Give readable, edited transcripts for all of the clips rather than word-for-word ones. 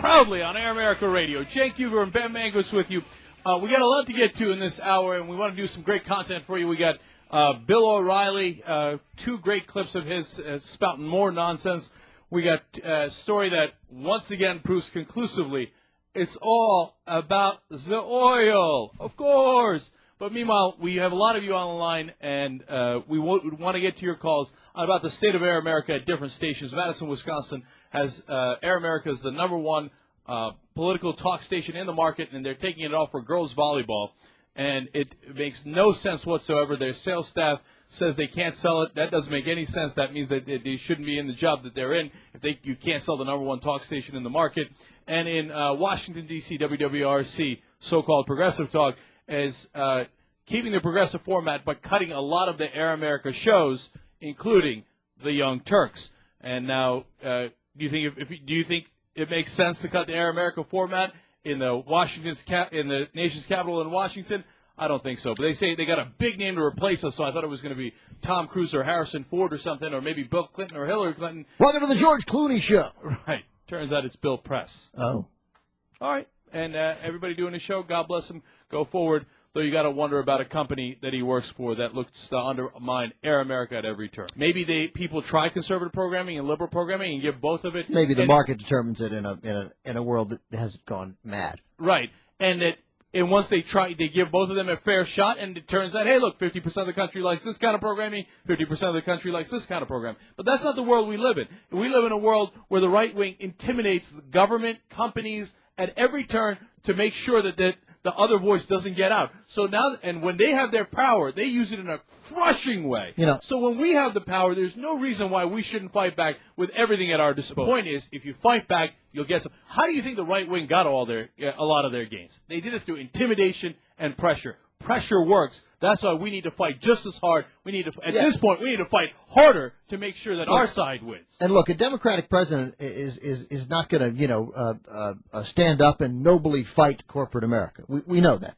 proudly on Air America Radio. Jake Huger and Ben Mangus with you. We got a lot to get to in this hour, and we want to do some great content for you. We got Bill O'Reilly, two great clips of his spouting more nonsense. We got a story that once again proves conclusively it's all about the oil, of course. But meanwhile, we have a lot of you on the line, and we want to get to your calls about the state of Air America at different stations. Madison, Wisconsin has Air America is the number one political talk station in the market, and they're taking it off for girls volleyball. And it makes no sense whatsoever. Their sales staff says they can't sell it. That doesn't make any sense. That means that they shouldn't be in the job that they're in if you can't sell the number one talk station in the market. And in Washington, D.C., WWRC, so-called Progressive Talk, is keeping the progressive format but cutting a lot of the Air America shows, including the Young Turks. And now, do you think it makes sense to cut the Air America format in the nation's capital in Washington? I don't think so. But they say they got a big name to replace us, so I thought it was going to be Tom Cruise or Harrison Ford or something, or maybe Bill Clinton or Hillary Clinton. Welcome to the George Clooney Show. Right. Turns out it's Bill Press. Oh. All right. And everybody doing the show, God bless him. Go forward. Though you got to wonder about a company that he works for that looks to undermine Air America at every turn. Maybe people try conservative programming and liberal programming and give both of it. Maybe the market determines it in a world that has gone mad. Right. And once they give both of them a fair shot, and it turns out, hey, look, 50% of the country likes this kind of programming, 50% of the country likes this kind of program. But that's not the world we live in. We live in a world where the right wing intimidates the government, companies at every turn to make sure that the other voice doesn't get out. So now, and when they have their power, they use it in a crushing way. So when we have the power, there's no reason why we shouldn't fight back with everything at our disposal. The point is, if you fight back, you'll get some. How do you think the right wing got a lot of their gains? They did it through intimidation and pressure. Pressure works. That's why we need to fight just as hard. At this point, we need to fight harder to make sure that our side wins. And look, a Democratic president is not going to, stand up and nobly fight corporate America. We know that.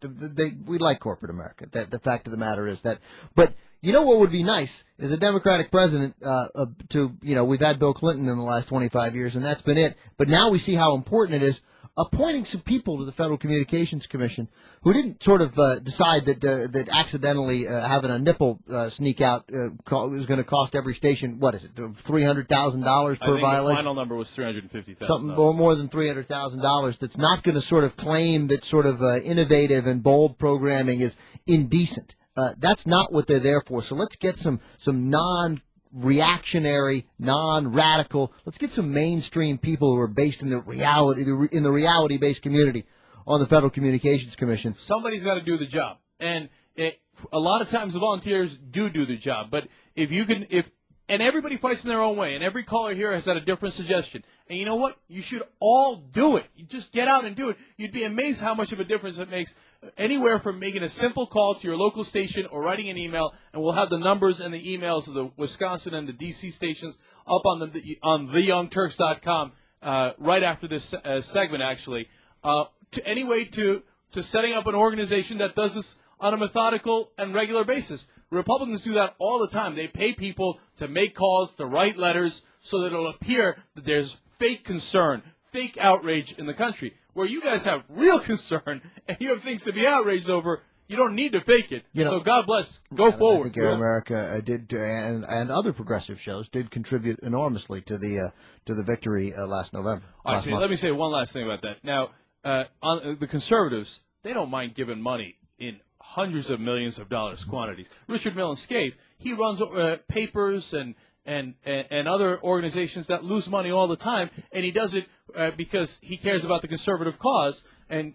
We like corporate America. The fact of the matter is that. But you know what would be nice is a Democratic president we've had Bill Clinton in the last 25 years, and that's been it. But now we see how important it is appointing some people to the Federal Communications Commission who didn't sort of decide that accidentally having a nipple sneak out was going to cost every station, what is it, $300,000 per violation? The final number was $350,000. Something more than $300,000 that's not going to sort of claim that sort of innovative and bold programming is indecent. That's not what they're there for. So let's get some non-reactionary, non-radical. Let's get some mainstream people who are based in the reality-based community on the Federal Communications Commission. Somebody's got to do the job, and a lot of times the volunteers do the job. But and everybody fights in their own way, and every caller here has had a different suggestion. And you know what? You should all do it. You just get out and do it. You'd be amazed how much of a difference it makes, anywhere from making a simple call to your local station or writing an email, and we'll have the numbers and the emails of the Wisconsin and the D.C. stations up on theyoungturks.com right after this segment, actually. To setting up an organization that does this on a methodical and regular basis. Republicans do that all the time. They pay people to make calls, to write letters, so that it'll appear that there's fake concern, fake outrage in the country. Where you guys have real concern and you have things to be outraged over, you don't need to fake it. So God bless. Go forward. I think Air America did, and other progressive shows did contribute enormously to the victory last November. All right, let me say one last thing about that. Now, on the conservatives, they don't mind giving money in hundreds of millions of dollars quantities. Richard Millen Scaife, he runs papers and other organizations that lose money all the time, and he does it because he cares about the conservative cause. And,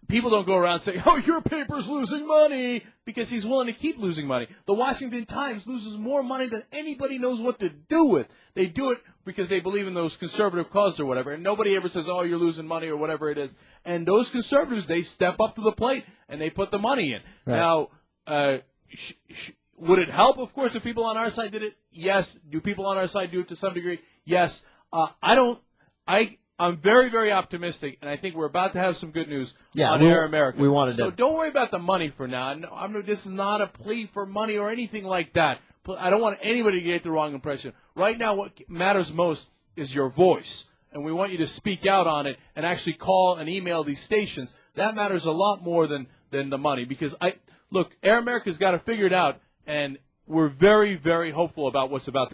people don't go around saying, oh, your paper's losing money, because he's willing to keep losing money. The Washington Times loses more money than anybody knows what to do with. They do it because they believe in those conservative causes or whatever, and nobody ever says, oh, you're losing money or whatever it is. And those conservatives, they step up to the plate, and they put the money in. Right. Now, would it help, of course, if people on our side did it? Yes. Do people on our side do it to some degree? Yes. I'm very, very optimistic, and I think we're about to have some good news on Air America. So don't worry about the money for now. This is not a plea for money or anything like that. I don't want anybody to get the wrong impression. Right now, what matters most is your voice. and we want you to speak out on it and actually call and email these stations. That matters a lot more than the money, because look, Air America's got to figure it out, and we're very, very hopeful about what's about to